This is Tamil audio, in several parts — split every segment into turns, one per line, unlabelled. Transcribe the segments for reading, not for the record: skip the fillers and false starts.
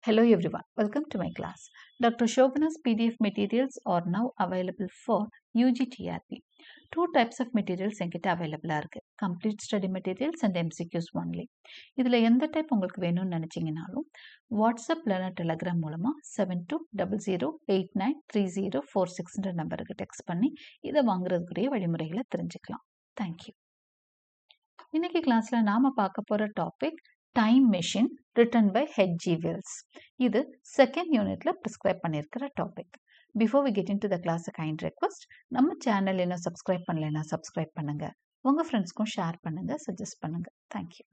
Hello everyone, welcome to my class. Dr. Shobana's PDF materials are now available for UGTRP. Two types of materials என்கிட்ட available இருக்கு. Complete study materials and MCQs only. இதில் எந்த டைப் உங்களுக்கு வேணும்னு நினச்சிங்கனாலும் வாட்ஸ்அப் இல்லைனா டெலகிராம் மூலமாக 7200893046 நம்பருக்கு டெக்ஸ்ட் பண்ணி இதை வாங்குறதுக்குரிய வழிமுறைகளை தெரிஞ்சுக்கலாம். தேங்க்யூ. இன்னைக்கு கிளாஸில் நாம் பார்க்க போகிற topic time machine written by H.G. Wells. இது செகண்ட் யூனிட்ல ப்ரிஸ்கிரைப் பண்ணியிருக்கிற topic. Before we get into the class kind request, நம்ம சேனல் என்ன சப்ஸ்கிரைப் பண்ணலைன்னா சப்ஸ்கிரைப் பண்ணுங்க, உங்க ஃப்ரெண்ட்ஸ்க்கும் ஷேர் பண்ணுங்க, சஜஸ்ட் பண்ணுங்க. தேங்க்யூ.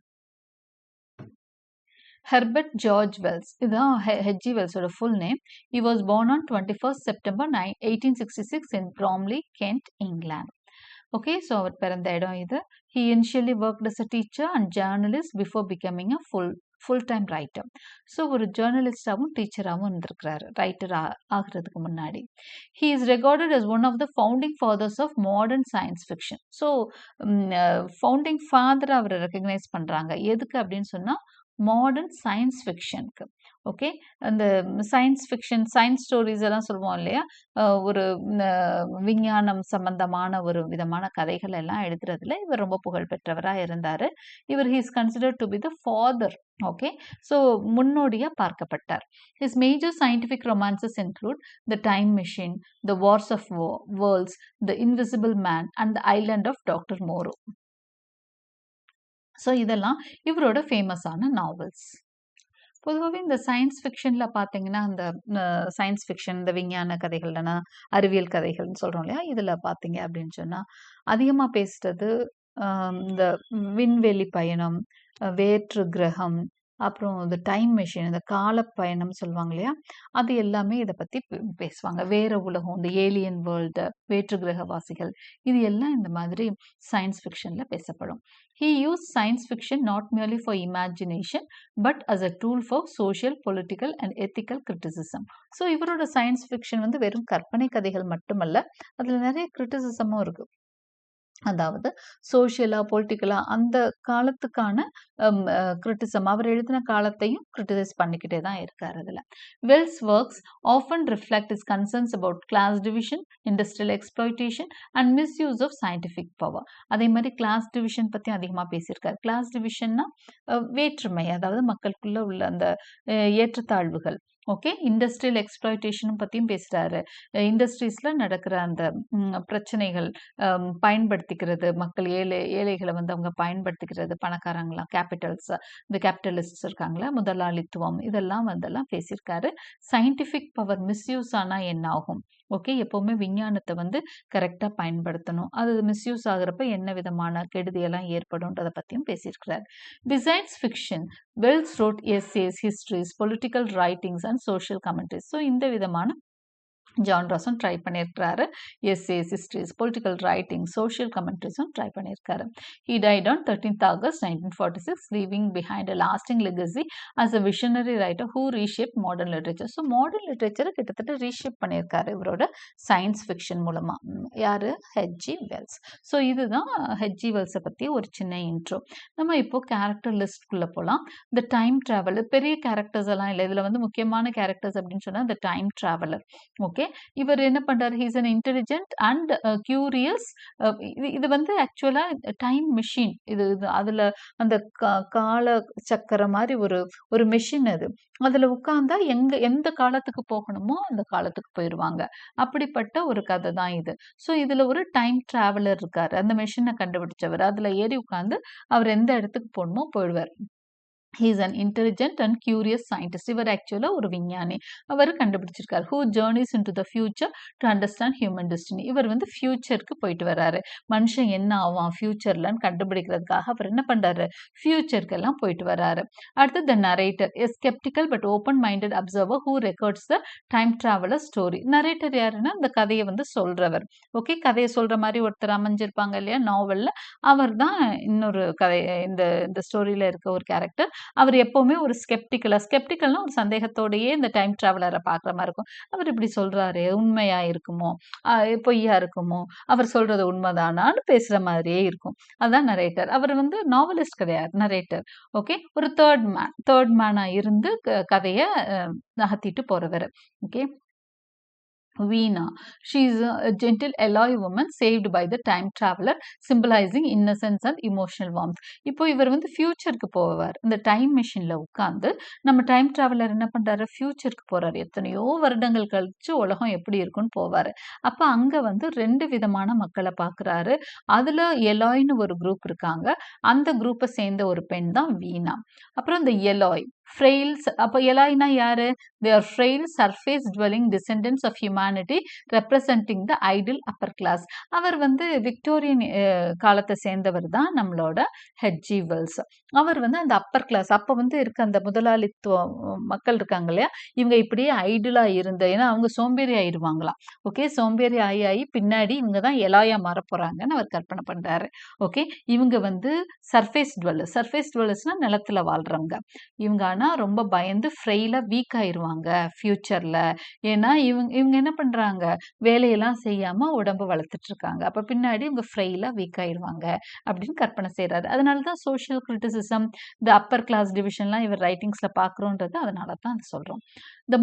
Herbert George Wells, இதுதான் H.G. Wellஸோட full name. He was born on 21st September 1866 in Bromley, Kent, England. Okay, so அவர் பிறந்த இடம் இது. He initially worked as a teacher and journalist before becoming a full-time writer. So ஒரு ஜேர்னலிஸ்டாகவும் டீச்சராகவும் இருந்திருக்கிறாரு ரைட்டர் ஆகிறதுக்கு முன்னாடி. He is regarded as one of the founding fathers of modern science fiction. So founding father அவரை ரெக்கக்னைஸ் பண்ணுறாங்க. எதுக்கு அப்படின்னு சொன்னால் மாடர்ன் சயின்ஸ் ஃபிக்ஷனுக்கு. ஓகே, அந்த சயின்ஸ் ஃபிக்ஷன் சயின்ஸ் ஸ்டோரிஸ் எல்லாம் சொல்லுவோம் இல்லையா, ஒரு விஞ்ஞானம் சம்பந்தமான ஒரு விதமான கதைகள் எல்லாம் எழுதுறதுல இவர் ரொம்ப புகழ்பெற்றவராக இருந்தார். இவர் he's considered to be the father. Okay, so முன்னோடியாக பார்க்கப்பட்டார். His major scientific romances include the time machine, the wars of worlds, the invisible man and the island of doctor Moreau. So இதெல்லாம் இவரோட ஃபேமஸான நாவல்ஸ். பொதுவாகவே இந்த சயின்ஸ் ஃபிக்ஷனில் பார்த்தீங்கன்னா, இந்த சயின்ஸ் ஃபிக்ஷன், இந்த விஞ்ஞான கதைகள்னா அறிவியல் கதைகள்னு சொல்கிறோம் இல்லையா, இதில் பார்த்தீங்க அப்படின்னு சொன்னால் அதிகமாக பேசுகிறது இந்த விண்வெளி பயணம், வேற்று கிரகம், அப்புறம் இந்த டைம் மிஷின், இந்த கால பயணம் சொல்லுவாங்க இல்லையா, அது எல்லாமே இதை பற்றி பேசுவாங்க. வேற உலகம், இந்த ஏலியன் வேர்ல்டு, வேற்று கிரகவாசிகள், இது எல்லாம் இந்த மாதிரி சயின்ஸ் ஃபிக்ஷனில் பேசப்படும். He used science fiction not merely for imagination but as a tool for social, political and ethical criticism. So இவரோட சயின்ஸ் ஃபிக்ஷன் வந்து வெறும் கற்பனை கதைகள் மட்டுமல்ல, அதில் நிறைய கிரிட்டிசிசமும் இருக்கு. அதாவது சோஷியலா பொலிட்டிக்கலா அந்த காலத்துக்கான கிரிட்டிசம், அவர் எழுதின காலத்தையும் கிரிட்டிசைஸ் பண்ணிக்கிட்டே தான் இருக்காரு. அதில் Wells works often reflect is concerns about class division, industrial exploitation and misuse of scientific power. அதே மாதிரி கிளாஸ் டிவிஷன் பற்றியும் அதிகமாக பேசியிருக்காரு. கிளாஸ் டிவிஷன்னா வேற்றுமை, அதாவது மக்களுக்குள்ள உள்ள அந்த ஏற்றத்தாழ்வுகள். ஓகே, இண்டஸ்ட்ரியல் எக்ஸ்ப்ளாய்டேஷனும் பற்றியும் பேசுகிறாரு. இண்டஸ்ட்ரீஸில் நடக்கிற அந்த பிரச்சனைகள், பயன்படுத்திக்கிறது, மக்கள் ஏழைகளை வந்து அவங்க பயன்படுத்திக்கிறது, பணக்காரங்களாம் இந்த கேபிட்டலிஸ்ட்ஸ் இருக்காங்களா, முதலாளித்துவம், இதெல்லாம் வந்தெல்லாம் பேசியிருக்காரு. சயின்டிஃபிக் பவர் மிஸ்யூஸ் ஆனால் என்ன ஆகும்? ஓகே, எப்போவுமே விஞ்ஞானத்தை வந்து கரெக்டாக பயன்படுத்தணும், அது மிஸ்யூஸ் ஆகிறப்ப என்ன விதமான கெடுதியெல்லாம் ஏற்படும்ன்றதை பற்றியும் பேசியிருக்கிறார். Besides fiction, Wells wrote essays, histories, political writings and social commentaries. So இந்த விதமான ஜான்ராஸும் ட்ரை பண்ணியிருக்கிறாரு. Essays, histories, political writing, social கமெண்ட்ரிஸும் ட்ரை பண்ணியிருக்காரு. He died on 13th August 1946, leaving behind a lasting legacy as a visionary writer who reshaped modern literature. So modern லிட்ரேச்சரை கிட்டத்தட்ட ரீஷேப் பண்ணியிருக்காரு இவரோட சயின்ஸ் ஃபிக்ஷன் மூலமாக. யார்? H.G. Wells. ஸோ இதுதான் H.G. Wellஸை பற்றி ஒரு சின்ன இன்ட்ரோ. நம்ம இப்போ கேரக்டர் லிஸ்ட்குள்ளே போகலாம். இந்த டைம் ட்ராவலர், பெரிய கேரக்டர்ஸ் எல்லாம் இல்லை, இதில் வந்து முக்கியமான கேரக்டர்ஸ் அப்படின்னு சொன்னால் இந்த டைம் ட்ராவலர். ஓகே, இவர் என்ன பண்றாரு? He's an intelligent and curious. இது வந்து ஆக்சுவலா டைம் மிஷின், இது அதுல அந்த கால சக்கர மாதிரி ஒரு மிஷின். அது அதுல உட்கார்ந்தா எந்த காலத்துக்கு போகணுமோ அந்த காலத்துக்கு போயிடுவாங்க. அப்படிப்பட்ட ஒரு கதை தான் இது. ஸோ இதுல ஒரு டைம் டிராவலர் இருக்காரு, அந்த மிஷினை கண்டுபிடிச்சவர். அதுல ஏறி உட்கார்ந்து அவர் எந்த இடத்துக்கு போகணுமோ போயிடுவார். He is an intelligent and curious scientist. இவர் ஆக்சுவலா ஒரு விஞ்ஞானி. அவர் கண்டுபிடிச்சிருக்காரு. Who journeys into the future to understand human destiny. இவர் வந்து ஃபியூச்சருக்கு போயிட்டு வராரு. மனுஷன் என்ன ஆவான் ஃபியூச்சர்லன்னு கண்டுபிடிக்கிறதுக்காக அவர் என்ன பண்றாரு? ஃபியூச்சருக்கு எல்லாம் போயிட்டு வராரு. அடுத்து the narrator, a skeptical but open-minded observer who records the time traveler story. Narrator யாருன்னா இந்த கதையை வந்து சொல்றவர். ஓகே, கதையை சொல்ற மாதிரி ஒருத்தர் அமைஞ்சிருப்பாங்க இல்லையா நாவல்ல, அவர் தான் இன்னொரு கதை. இந்த ஸ்டோரியில இருக்க ஒரு கேரக்டர். அவர் எப்பவுமே ஒரு ஸ்கெப்டிக்கல்னா ஒரு சந்தேகத்தோடயே இந்த டைம் டிராவலரை பார்க்குற மாதிரி இருக்கும். அவர் இப்படி சொல்றாரு, உண்மையா இருக்குமோ, பொய்யா இருக்குமோ, அவர் சொல்றது உண்மைதானான்னு பேசுற மாதிரியே இருக்கும். அதான் நரேட்டர். அவர் வந்து நாவலிஸ்ட் கிடையாது, நரேட்டர். ஓகே, ஒரு தேர்ட் மேனா இருந்து கதைய நகர்த்திட்டு போறவர். Okay. Veena. She is a gentle alloy woman saved by the time traveler, symbolizing innocence and emotional warmth. இப்போ இவர் வந்து ஃபியூச்சருக்கு போவார். இந்த டைம் மிஷின்ல உட்கார்ந்து நம்ம டைம் டிராவலர் என்ன பண்றாரு, ஃபியூச்சருக்கு போறாரு. எத்தனையோ வருடங்கள் கழிச்சு உலகம் எப்படி இருக்குன்னு போவாரு. அப்ப அங்க வந்து 2 விதமான மக்களை பார்க்குறாரு. அதுல எலாய்னு ஒரு குரூப் இருக்காங்க. அந்த குரூப்பை சேர்ந்த ஒரு பெண் தான் வீணா. அப்புறம் இந்த எலாய் ஃப்ரெயில்ஸ், அப்போ எலாய்னா யாரு? They are frail, surface-dwelling descendants of humanity representing the ideal upper class. அவர் வந்து விக்டோரியன் காலத்தை சேர்ந்தவர் தான் நம்மளோட ஹெச்ஜி வெல்ஸ். அவர் வந்து அந்த அப்பர் கிளாஸ், அப்போ வந்து இருக்க அந்த முதலாளித்துவ மக்கள் இருக்காங்க இல்லையா, இவங்க இப்படியே ஐடியலா இருந்த, ஏன்னா அவங்க சோம்பேறி ஆயிடுவாங்களாம். ஓகே, சோம்பேறி ஆகி பின்னாடி இவங்க தான் எலாயா மாற போறாங்கன்னு அவர் கற்பனை பண்றாரு. ஓகே, இவங்க வந்து சர்ஃபேஸ் டுவெல்லர்ஸ்னா நிலத்துல வாழ்றவங்க. இவங்க ஆனா ரொம்ப பயந்து ஃப்ரெயிலா வீக் ஆயிருவாங்க ஃபியூச்சர்ல. ஏன்னா இவங்க என்ன பண்றாங்க, வேலையெல்லாம் செய்யாம உடம்பு வளர்த்துட்டு இருக்காங்க. அப்ப பின்னாடி இவங்க ஃப்ரெயிலா வீக் ஆயிருவாங்க அப்படின்னு கற்பனை செய்யறாரு. அதனாலதான் சோஷியல் கிரிட்டிசிசம், இந்த அப்பர் கிளாஸ் டிவிஷன்லாம் இவர் ரைட்டிங்ஸ்ல பாக்குறோன்றது அதனால தான் அதை சொல்றோம். இந்த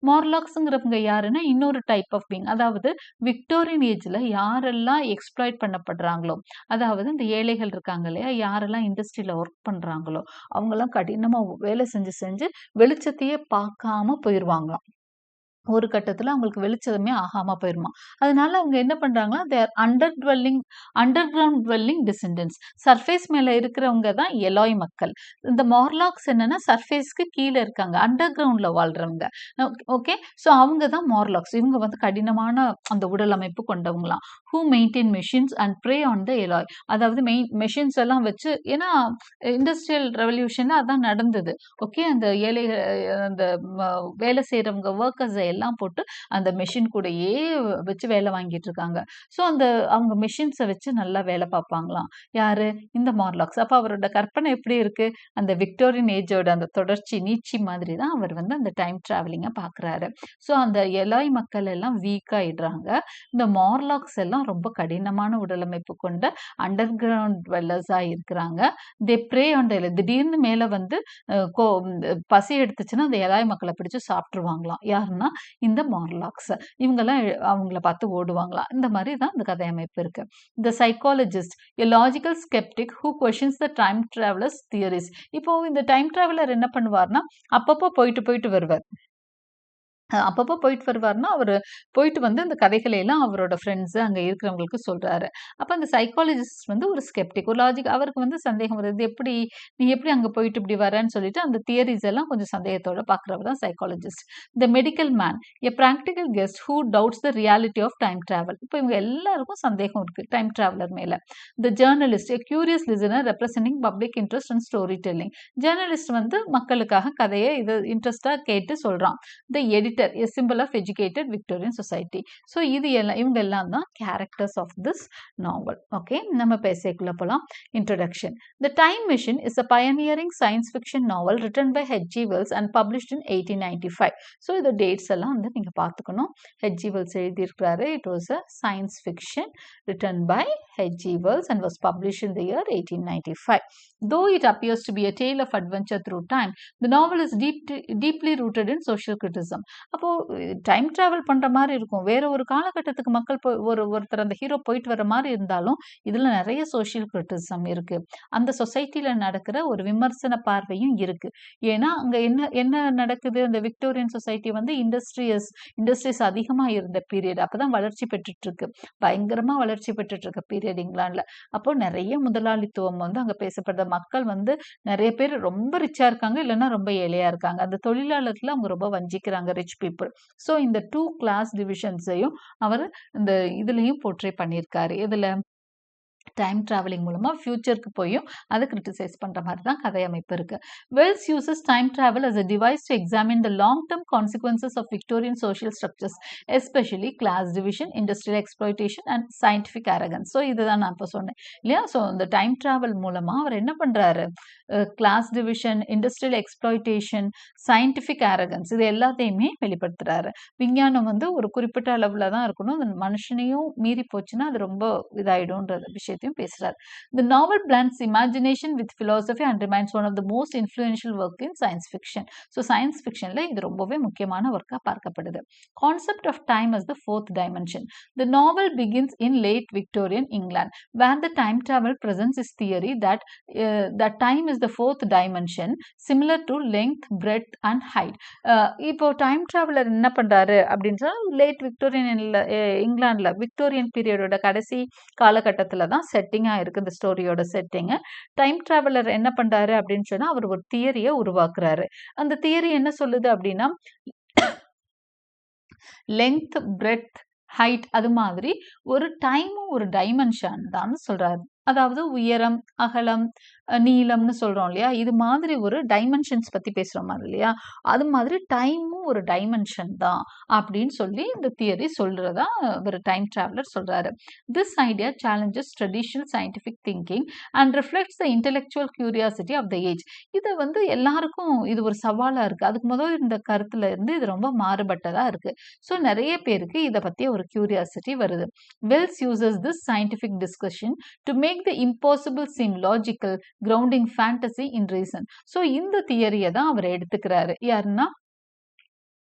மார்லாக்ஸ்ங்கிறவங்க யாருன்னா இன்னொரு டைப் ஆஃப் பீங். அதாவது விக்டோரியன் ஏஜ்ல யாரெல்லாம் எக்ஸ்ப்ளாய்ட் பண்ணப்படுறாங்களோ, அதாவது இந்த ஏழைகள் இருக்காங்க இல்லையா, யாரெல்லாம் இண்டஸ்ட்ரியில ஒர்க் பண்றாங்களோ, அவங்கெல்லாம் கடினமா வேலை செஞ்சு வெளிச்சத்தையே பார்க்காம போயிருவாங்களாம். ஒரு கட்டத்துல அவங்களுக்கு வெளிச்சமே ஆகாம போயிருமா. அதனால அவங்க என்ன பண்றாங்கன்னா, they are underground dwelling descendants. Surface மேல இருக்கிறவங்க தான் எலாய் மக்கள். இந்த மார்லாக்ஸ் என்னன்னா சர்ஃபேஸ்க்கு கீழே இருக்காங்க, அண்டர் கிரவுண்ட்ல வாழ்றவங்க. ஓகே, ஸோ அவங்க தான் மார்லாக்ஸ். இவங்க வந்து கடினமான அந்த உடல் அமைப்பு கொண்டவங்களாம். Who maintain machines and prey on the Eloi. அதாவது மெஷின்ஸ் எல்லாம் வச்சு, ஏன்னா இண்டஸ்ட்ரியல் ரெவல்யூஷன்ல அதான் நடந்தது. ஓகே, அந்த ஏழை அந்த வேலை செய்யறவங்க ஒர்க்கர்ஸ் எல்லாம் போட்டு அந்த மெஷின் கூடயே வச்சு வேலை வாங்கிட்டு இருக்காங்க. ஸோ அந்த அவங்க மெஷின்ஸை வச்சு நல்லா வேலை பார்ப்பாங்களாம். யாரு? இந்த மார்லாக்ஸ். அப்போ அவரோட கற்பனை எப்படி இருக்கு, அந்த விக்டோரியன் ஏஜோட அந்த தொடர்ச்சி நீட்சி மாதிரி தான் அவர் வந்து அந்த டைம் டிராவலிங்கை பார்க்குறாரு. ஸோ அந்த எலாய் மக்கள் எல்லாம் வீக் ஆயிடுறாங்க. இந்த மார்லாக்ஸ் எல்லாம் ரொம்ப கடினமான உடலமைப்பு கொண்ட அண்டர் கிரவுண்ட் டுவெல்லர்ஸா இருக்கிறாங்க. They prey on the Eloi. திடீர்னு மேல வந்து பசி எடுத்துச்சுன்னா அந்த எலாய் மக்களை பிடிச்சு சாப்பிட்டுருவாங்களாம். யாருன்னா இந்த மார்லாக்ஸ். இவங்கெல்லாம் அவங்கள பார்த்து ஓடுவாங்களாம். இந்த மாதிரி தான் இந்த கதை அமைப்பு இருக்கு. இந்த psychologist, a logical sceptic who questions the time travellers theories. இப்போ இந்த டைம் டிராவலர் என்ன பண்ணுவார்னா, அப்பப்போ போயிட்டு வருவார். அப்பப்போ போயிட்டு வருவார்னா, அவரு போயிட்டு வந்து அந்த கதைகளை எல்லாம் அவரோட ஃப்ரெண்ட்ஸ் அங்க இருக்கிறவங்களுக்கு சொல்றாரு. அப்ப அந்த சைக்காலஜிஸ்ட் வந்து ஒரு ஸ்கெப்டிக், ஒரு லாஜிக், அவருக்கு வந்து சந்தேகம் வருது. நீ எப்படி அங்க போயிட்டு இப்படி வரேன்னு சொல்லிட்டு அந்த தியரிஸ் எல்லாம் கொஞ்சம் சந்தேகத்தோட பார்க்குறவர் தான் psychologist. The medical man, a practical guest who doubts the reality of time travel. இப்போ இவங்க எல்லாருக்கும் சந்தேகம் இருக்கு டைம் டிராவலர் மேல. The journalist, a curious listener representing public interest and storytelling. Journalist வந்து மக்களுக்காக கதையை இது இன்ட்ரெஸ்டா கேட்டு சொல்றான். The editor, a symbol of educated Victorian society. So இது எல்லாம் இவங்க எல்லாம் தான் characters of this novel. Okay, நம்ம பேசக்குள்ள போலாம். Introduction. The Time Machine is a pioneering science fiction novel written by H.G. Wells and published in 1895. So இந்த dates எல்லாம் வந்து நீங்க பார்த்துக்கணும். H.G. Wells எழுதியிருக்கிறாரு. It was a science fiction written by H.G. Wells and was published in the year 1895. Though it appears to be a tale of adventure through time, the novel is deeply rooted in social criticism. அப்போ டைம் டிராவல் பண்ற மாதிரி இருக்கும். வேற ஒரு காலகட்டத்துக்கு மக்கள் ஒருத்தர் அந்த ஹீரோ போயிட்டு வர மாதிரி இருந்தாலும் இதுல நிறைய சோஷியல் கிரிட்டிசிசம் இருக்கு. அந்த சொசைட்டில நடக்கிற ஒரு விமர்சன பார்வையும் இருக்கு. ஏன்னா அங்க என்ன நடக்குது, அந்த விக்டோரியன் சொசைட்டி வந்து இண்டஸ்ட்ரீஸ் அதிகமா இருந்த பீரியட். அப்பதான் வளர்ச்சி பெற்றுட்டு இருக்கு, பயங்கரமா வளர்ச்சி பெற்றுட்டு இருக்க பீரியட் இங்கிலாந்துல. அப்போ நிறைய முதலாளித்துவம் வந்து அங்க பேசப்படுற மக்கள் வந்து நிறைய பேர் ரொம்ப ரிச்சா இருக்காங்க, இல்லைன்னா ரொம்ப ஏழையா இருக்காங்க. அந்த தொழிலாளர்களை அவங்க ரொம்ப வஞ்சிக்கிறாங்க, ரிச் பீப்புள். ஸோ இந்த 2 கிளாஸ் டிவிஷன்ஸையும் அவர் இந்த இதுலயும் போர்ட்ரே பண்ணியிருக்காரு. இதுல டைம் டிராவலிங் மூலமா ஃபியூச்சருக்கு போயும் அதை கிரிட்டிசைஸ் பண்ற மாதிரி தான் கதை அமைப்பு இருக்கு. Wells uses time travel as a device to examine the long-term consequences of Victorian social structures, especially class division, industrial exploitation and scientific arrogance. So இதுதான் நான் இப்போ சொன்னேன் இல்லையா. ஸோ இந்த டைம் டிராவல் மூலமா அவர் என்ன பண்றாரு, class division, industrial exploitation, scientific arrogance இது எல்லாத்தையுமே வெளிப்படுத்துறாரு. விஞ்ஞானம் வந்து ஒரு குறிப்பிட்ட அளவுல தான் இருக்கணும், அந்த மனுஷனையும் மீறி போச்சுன்னா அது ரொம்ப இதாயிடும்ன்ற விஷயத்தையும் பேசுறாரு. The novel blends imagination with philosophy and remains one of the most influential work in science fiction. So science ஃபிக்ஷன்ல இது ரொம்பவே முக்கியமான ஒர்க்கா பார்க்கப்படுது. Concept of time as the fourth dimension. The novel begins in late Victorian England, where the time travel presents its theory that time is the fourth dimension, similar to length, breadth and height. இப்போ டைம் டிராவலர் என்ன பண்றாரு அப்படின்னு சொன்னா லேட் விக்டோரியன் இங்கிலாந்துல விக்டோரியன் பீரியடோட கடைசி காலகட்டத்துல தான் செட்டிங்கா இருக்கு இந்த ஸ்டோரியோட செட்டிங். டைம் டிராவலர் என்ன பண்றாரு அப்படின்னு சொன்னா அவர் ஒரு தியரியை உருவாக்குறாரு. அந்த தியரி என்ன சொல்லுது அப்படின்னா லெங்த், பிரெத், ஹைட் அது மாதிரி ஒரு டைமும் ஒரு டைமென்ஷன் தான் சொல்றாரு. அதாவது உயரம், அகலம், நீளம்னு சொல்றோம் இல்லையா, இது மாதிரி ஒரு டைமென்ஷன்ஸ் பத்தி பேசுறோம் இல்லையா, அது மாதிரி டைமும் ஒரு டைமென்ஷன் தான் அப்படின்னு சொல்லி இந்த தியரி சொல்றதா ஒரு டைம் டிராவலர் சொல்றாரு. This idea challenges traditional scientific thinking and reflects the intellectual curiosity of the age. இது வந்து எல்லாருக்கும் இது ஒரு சவாலா இருக்கு. அதுக்கு முதல் இந்த கருத்துல இருந்து இது ரொம்ப மாறுபட்டதா இருக்கு. ஸோ நிறைய பேருக்கு இதை பத்தி ஒரு கியூரியாசிட்டி வருது. Wells uses this scientific discussion to make the impossible seem logical, grounding fantasy in reason. ஸோ இந்த தியரியை தான் அவர் எடுத்துக்கிறாரு. யாருன்னா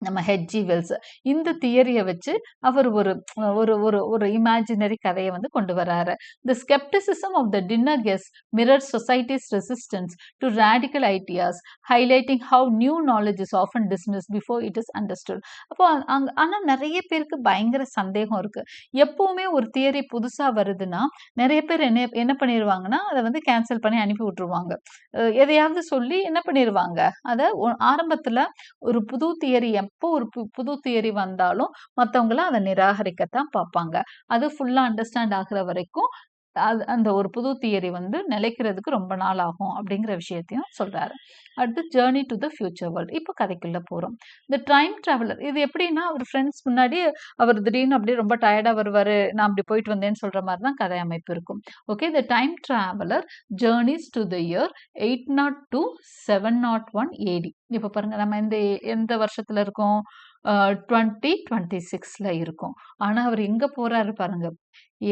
நம்ம ஹெச்ஜி வெல்ஸ். இந்த தியரியை வச்சு அவர் ஒரு ஒரு ஒரு ஒரு இமேஜினரி கதையை வந்து கொண்டு வராரு. The skepticism of the dinner guests mirrors society's resistance to radical ideas, highlighting how new knowledge is often dismissed before it is understood. அப்போ ஆனா நிறைய பேருக்கு பயங்கர சந்தேகம் இருக்கு. எப்பவுமே ஒரு தியரி புதுசா வருதுன்னா நிறைய பேர் என்ன பண்ணிடுவாங்கன்னா அதை வந்து கேன்சல் பண்ணி அனுப்பி விட்டுருவாங்க. எதையாவது சொல்லி என்ன பண்ணிடுவாங்க, அதை ஆரம்பத்துல ஒரு புது தியரி எப்போ ஒரு புது தியரி வந்தாலும் மற்றவங்கள அதை நிராகரிக்கத்தான் பார்ப்பாங்க. அது ஃபுல்லா அண்டர்ஸ்டாண்ட் ஆகுற வரைக்கும் அந்த ஒரு புது தியரி வந்து நிலைக்கிறதுக்கு ரொம்ப நாள் ஆகும் அப்படிங்கிற விஷயத்தையும் சொல்றாரு. அடுத்து journey to the future world. இப்போ கதைக்குள்ள போறோம். இந்த டைம் டிராவலர் இது எப்படின்னா அவர் ஃப்ரெண்ட்ஸ் முன்னாடி அவர் திடீர்னு அப்படியே ரொம்ப டயர்டா வருவாரு, நான் அப்படி போயிட்டு வந்தேன்னு சொல்ற மாதிரி தான் கதை அமைப்பு இருக்கும். Okay, the time traveller journeys to the year 802 701 AD. இப்போ பாருங்க நம்ம எந்த வருஷத்துல இருக்கோம், 2026ல இருக்கும். ஆனா அவர் எங்க போறாரு பாருங்க,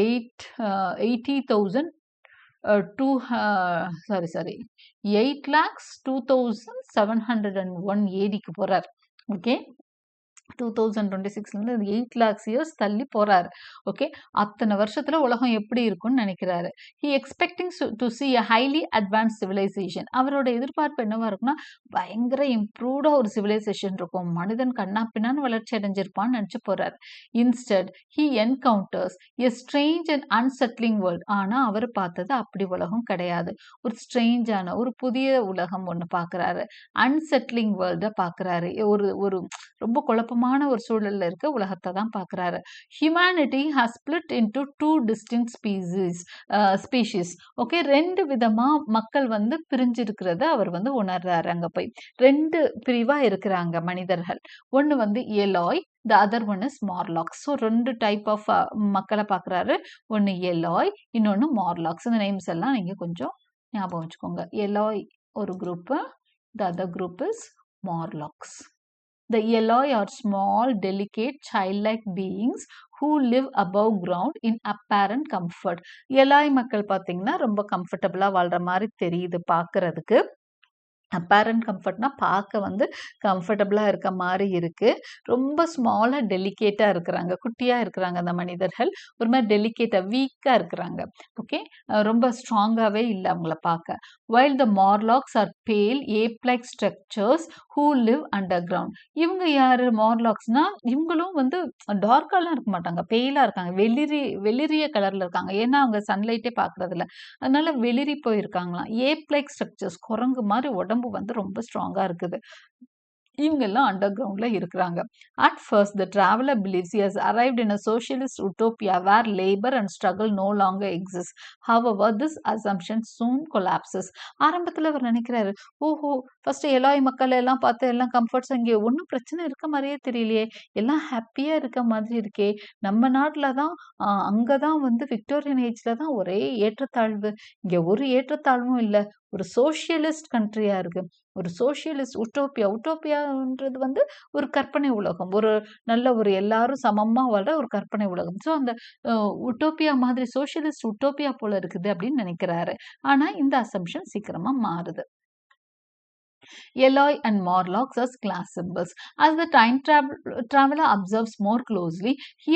8,02,701 ADக்கு போறார். ஓகே, 2026ல 8 lakhs years தள்ளி போறாரு. ஓகே, அத்தனை வருஷத்துல உலகம் எப்படி இருக்கும்னு நினைக்கிறாரு. He expecting to see a highly advanced civilization. அவரோட எதிர்பார்ப்பு என்னவா இருக்குன்னா பயங்கர இம்ப்ரூவ்டா ஒரு சிவிலைசேஷன் இருக்கும், மனிதன் கண்ணா பின்னான்னு வளர்ச்சி அடைஞ்சிருப்பான்னு நினைச்சு போறாரு. Instead he encounters a strange and unsettling world. ஆனா அவர் பார்த்தது அப்படி உலகம் கிடையாது. ஒரு ஸ்ட்ரேஞ்சான ஒரு புதிய உலகம் ஒண்ணு பாக்குறாரு. அன்செட்லிங் வேர்ல்ட பாக்குறாரு. ஒரு ரொம்ப குழப்பமான ஒரு சூழல்ல இருக்க உலகத்தை தான் பாக்குறாரு. Humanity has split into two distinct species. Okay, ரெண்டு விதமா மக்கள் வந்து பிரிஞ்சிருக்கிறத அவர் வந்து உணர்றாரு. அங்க போய் ரெண்டு பிரிவா இருக்கிறாங்க மனிதர்கள். ஒன்னு வந்து எலாய், the other one is Morlocks. So ரெண்டு டைப் ஆஃப் மக்களை பார்க்குறாரு. ஒன்று எலாய், இன்னொன்று மார்லாக்ஸ். இந்த நேம்ஸ் எல்லாம் நீங்கள் கொஞ்சம் ஞாபகம் வச்சுக்கோங்க. எலாய் ஒரு group, the other group is Morlocks. The Eloi are small, delicate, childlike beings who live above ground in apparent comfort. Eloi மக்கள் பார்த்தீங்கன்னா ரொம்ப கம்ஃபர்டபுளா வாழ்ற மாதிரி தெரியுது பார்க்கறதுக்கு. அப்பேரண்ட் கம்ஃபர்ட்னா பார்க்க வந்து கம்ஃபர்டபுளாக இருக்க மாதிரி இருக்கு. ரொம்ப ஸ்மாலாக டெலிகேட்டாக இருக்கிறாங்க, குட்டியாக இருக்கிறாங்க அந்த மனிதர்கள். ஒரு மாதிரி டெலிகேட்டாக வீக்காக இருக்கிறாங்க. ஓகே, ரொம்ப ஸ்ட்ராங்காகவே இல்லை அவங்கள பார்க்க. While the Morlocks are pale ape like structures who live underground. இவங்க யார் மார்லாக்ஸ்னா இவங்களும் வந்து டார்க்காலாம் இருக்க மாட்டாங்க, பெயிலாக இருக்காங்க, வெளிரிய கலரில் இருக்காங்க. ஏன்னா அவங்க சன்லைட்டே பார்க்குறதில்ல, அதனால வெளிரி போயிருக்காங்களாம். ஏப் லைக் ஸ்ட்ரக்சர்ஸ், குரங்கு மாதிரி உடம்பு வந்து ரொம்ப ஸ்ட்ராங்கா இருக்குது. இவங்கெல்லாம் அண்டர் கிரவுண்ட்ல இருக்கிறாங்க. At first, the traveler believes he has arrived in a socialist utopia where labor and struggle no longer exist. However, this assumption soon collapses. ஆரம்பத்துல அவர் நினைக்கிறாரு, ஓஹோ ஃபர்ஸ்ட் எலாய் மக்கள் எல்லாம் பார்த்து எல்லாம் கம்ஃபர்ட்ஸ் இங்கே ஒன்றும் பிரச்சனை இருக்க மாதிரியே தெரியலையே, எல்லாம் ஹாப்பியா இருக்க மாதிரி இருக்கே, நம்ம நாட்டில் தான் அங்கதான் வந்து விக்டோரியன் ஏஜ்ல தான் ஒரே ஏற்றத்தாழ்வு, இங்க ஒரு ஏற்றத்தாழ்வும் இல்லை, ஒரு சோசியலிஸ்ட் கண்ட்ரியா இருக்கு, ஒரு சோசியலிஸ்ட் உட்டோப்பியான்றது வந்து ஒரு கற்பனை உலகம், ஒரு நல்ல ஒரு எல்லாரும் சமமா வாழ்ற ஒரு கற்பனை உலகம். ஸோ அந்த உட்டோப்பியா மாதிரி சோசியலிஸ்ட் உட்டோப்பியா போல இருக்குது அப்படின்னு நினைக்கிறாரு. ஆனா இந்த அசம்ஷன் சீக்கிரமா மாறுது. Eloi and Morlocks as class symbols. As the time traveler observes more closely, he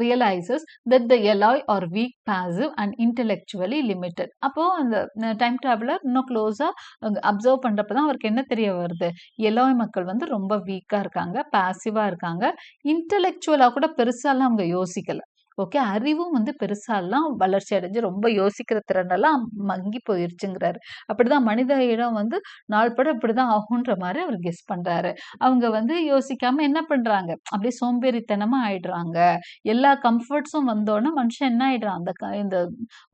realizes that the Eloi are weak, passive and intellectually limited. அப்போ அந்த டைம் டிராவலர் இன்னும் க்ளோஸா அப்சர்வ் பண்றப்பதான் அவருக்கு என்ன தெரிய வருது, எலாய் மக்கள் வந்து ரொம்ப வீக்கா இருக்காங்க, பாசிவா இருக்காங்க, இன்டெலெக்சுவலா கூட பெருசாலாம் அவங்க யோசிக்கல. ஓகே, அறிவும் வந்து பெருசாலாம் வளர்ச்சி அடைஞ்சு ரொம்ப யோசிக்கிற திறனெல்லாம் மங்கி போயிருச்சுங்கிறாரு. அப்படிதான் மனித இடம் வந்து நாள்பட இப்படிதான் ஆகுன்ற மாதிரி அவர் கெஸ் பண்றாரு. அவங்க வந்து யோசிக்காம என்ன பண்றாங்க, அப்படியே சோம்பேறித்தனமா ஆயிடுறாங்க. எல்லா கம்ஃபர்ட்ஸும் வந்தோடனே மனுஷன் என்ன ஆயிடுறான், இந்த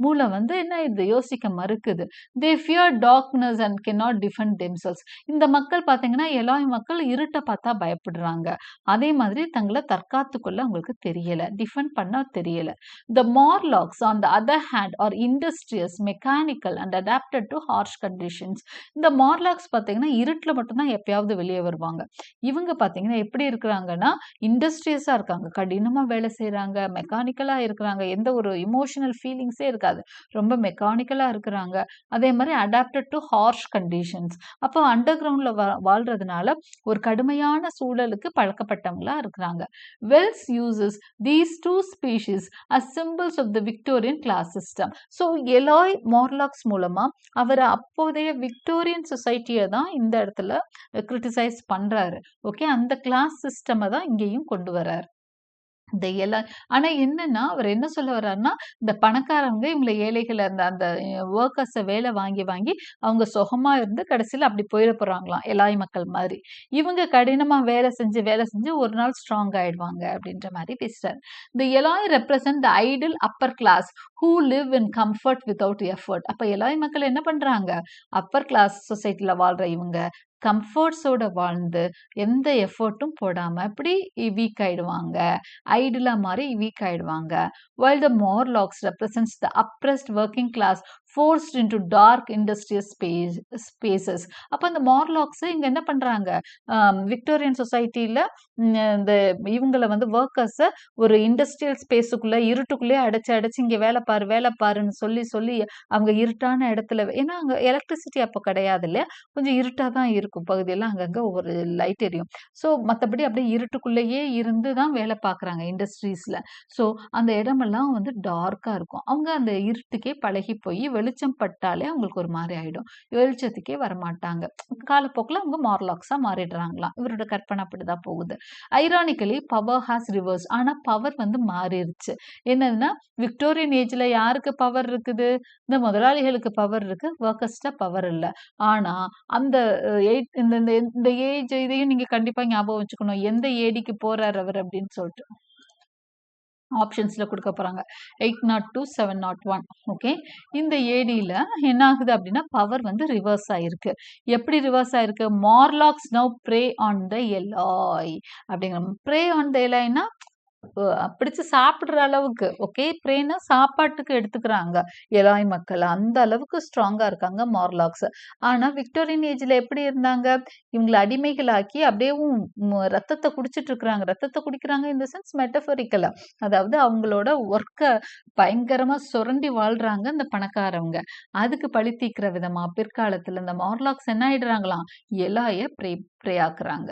மூளை வந்து என்ன ஆயிடுது, யோசிக்க மறுக்குது. They fear darkness and cannot defend themselves. இந்த மக்கள் பாத்தீங்கன்னா எலாய் மக்கள் இருட்டை பார்த்தா பயப்படுறாங்க, அதே மாதிரி தங்களை தற்காத்து கொள்ள அவங்களுக்கு தெரியல, டிஃபெண்ட் பண்ண தெரியல. The Morlocks on the other hand are industrious, mechanical and adapted to harsh conditions. இந்த Morlocks பாத்தீங்கன்னா இருட்டுல மட்டும்தான் எப்பயாவது வெளியே வருவாங்க. இவங்க பாத்தீங்கன்னா எப்படி இருக்கிறாங்கன்னா இண்டஸ்ட்ரியஸா இருக்காங்க, கடினமா வேலை செய்யறாங்க, மெக்கானிக்கலா இருக்கிறாங்க, எந்த ஒரு இமோஷனல் ஃபீலிங்ஸே இருக்காது, ரொம்ப மெக்கானிக்கலா இருக்கிறாங்க. அதே மாதிரி அடாப்டட் டு ஹார்ஷ் கண்டிஷன்ஸ். அப்போ அண்டர் கிரவுண்ட்ல வாழ்றதுனால ஒரு கடுமையான சூழலுக்கு பழக்கப்பட்டவங்களா இருக்கிறாங்க. Wells uses these two species as symbols of the Victorian class system. So Eloi Morlocks மூலமா அவர் அப்போதைய விக்டோரியன் சொசைட்டியை தான் இந்த இடத்துல கிரிட்டிசைஸ் பண்றாரு. ஓகே, அந்த கிளாஸ் சிஸ்டம் தான் இங்கேயும் கொண்டு வர்றாரு. இந்த ஆனா என்னன்னா அவர் என்ன சொல்ல வர்றாருன்னா, இந்த பணக்காரங்க இவங்களை ஏழைகள் அந்த ஒர்க்கர்ஸை வேலை வாங்கி வாங்கி அவங்க சுகமா இருந்து கடைசியில் அப்படி போயிட போறாங்களாம் எலாய் மக்கள் மாதிரி. இவங்க கடினமா வேலை செஞ்சு ஒரு நாள் ஸ்ட்ராங் ஆயிடுவாங்க அப்படின்ற மாதிரி பேசுறாரு. The Eloi represent the ideal upper class who live in comfort without effort. அப்ப எலாய் மக்கள் என்ன பண்றாங்க, அப்பர் கிளாஸ் சொசைட்டில வாழ்ற இவங்க கம்ஃபர்ட்ஸோட வாழ்ந்து எந்த எஃபர்ட்டும் போடாம இப்படி வீக் ஆயிடுவாங்க, ஐடியலா மாதிரி வீக் ஆயிடுவாங்க. While the Morlocks represents the oppressed working class forced into dark industrial spaces. அப்ப அந்த Morlocks இங்க என்ன பண்றாங்க, விக்டோரியன் சொசைட்டில இந்த இவங்களை வந்து ஒர்க்கர்ஸை ஒரு இண்டஸ்ட்ரியல் ஸ்பேஸுக்குள்ள இருட்டுக்குள்ளே அடைச்சு இங்க வேலை பாருன்னு சொல்லி அவங்க இருட்டான இடத்துல, ஏன்னா அங்க எலக்ட்ரிசிட்டி அப்போ கிடையாது இல்லையா, கொஞ்சம் இருட்டா தான் இருக்கும் பகுதியெல்லாம், அங்கங்க ஒவ்வொரு லைட் எரியும். ஸோ மற்றபடி அப்படியே இருட்டுக்குள்ளேயே இருந்து தான் வேலை பார்க்குறாங்க இண்டஸ்ட்ரீஸ்ல. ஸோ அந்த இடமெல்லாம் வந்து டார்க்கா இருக்கும். அவங்க அந்த இருட்டுக்கே பழகி போய் வெளிச்சம் பட்டாலே அவங்களுக்கு ஒரு மாதிரி ஆயிடும், வெளிச்சத்துக்கே வரமாட்டாங்க. காலப்போக்கில் அவங்க மார்லாக்ஸா மாறிடுறாங்களாம். இவரோட கற்பனை அப்படிதான் போகுது. Ironically power has reverse. ஆனா பவர் வந்து மாறிடுச்சு. என்னதுன்னா விக்டோரியன் ஏஜ்ல யாருக்கு பவர் இருக்குது, இந்த முதலாளிகளுக்கு பவர் இருக்கு, ஒர்க்கர்ஸ்ட பவர் இல்லை. ஆனா அந்த இந்த ஏஜ் இதையும் நீங்க கண்டிப்பா ஞாபகம் வச்சுக்கணும், எந்த ஏடிக்கு போறாரு அவர் அப்படின்னு சொல்லிட்டு ஆப்ஷன்ஸ்ல கொடுக்க போறாங்க 802 701. ஓகே, இந்த ஏடியில என்ன ஆகுது அப்படின்னா பவர் வந்து ரிவர்ஸ் ஆயிருக்கு. எப்படி ரிவர்ஸ் ஆயிருக்கு, மார்லாக்ஸ் நவ் ப்ரே ஆன் த எலாய் அப்படிங்கிற, ப்ரே ஆன் த எலாய்னா பிடிச்சு சாப்பிடுற அளவுக்கு, ஓகே, ப்ரேனா சாப்பாட்டுக்கு எடுத்துக்கிறாங்க எலாய் மக்கள், அந்த அளவுக்கு ஸ்ட்ராங்கா இருக்காங்க மார்லாக்ஸ். ஆனா விக்டோரியன் ஏஜ்ல எப்படி இருந்தாங்க, இவங்களை அடிமைகளாக்கி அப்படியே ரத்தத்தை குடிச்சிட்டு இருக்கிறாங்க. ரத்தத்தை குடிக்கிறாங்க இந்த சென்ஸ் மெட்டபரிக்கலா, அதாவது அவங்களோட ஒர்க்கை பயங்கரமா சுரண்டி வாழ்றாங்க இந்த பணக்காரவங்க. அதுக்கு பழி தீக்கிற விதமா பிற்காலத்துல இந்த மார்லாக்ஸ் என்ன ஆயிடுறாங்களாம், எலாய pray ஆக்குறாங்க.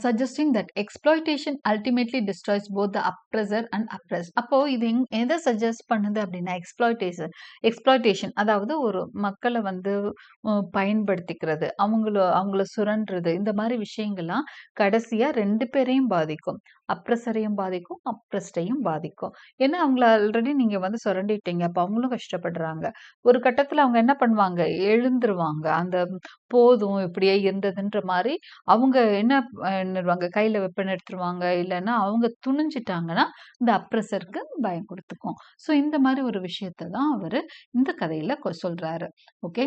Suggesting that exploitation ultimately destroys both the oppressor and oppressed. அப்போ இது எதை சஜஸ்ட் பண்ணுது அப்படின்னா எக்ஸ்ப்ளாய்டேஷன், அதாவது ஒரு மக்களை வந்து பயன்படுத்திக்கிறது, அவங்கள சுரண்டுறது, இந்த மாதிரி விஷயங்கள்லாம் கடைசியா ரெண்டு பேரையும் பாதிக்கும். அப்ரஸரையும் பாதிக்கும், அப்ரஸ்டையும் பாதிக்கும். ஏன்னா அவங்கள ஆல்ரெடி நீங்க வந்து சுரண்டிட்டீங்க. அப்ப அவங்களும் கஷ்டப்படுறாங்க. ஒரு கட்டத்துல அவங்க என்ன பண்ணுவாங்க? எழுந்துருவாங்க. அந்த போதும் இப்படியே இருந்ததுன்ற மாரி அவங்க என்ன பண்ணிருவாங்க, கையில வெப்பன் எடுத்துருவாங்க. இல்லன்னா அவங்க துணிஞ்சுட்டாங்கன்னா, இந்த அப்ரஸருக்கு பயம் குடுத்துக்கும். ஸோ இந்த மாரி ஒரு விஷயத்த தான் அவரு இந்த கதையில சொல்றாரு. ஓகே.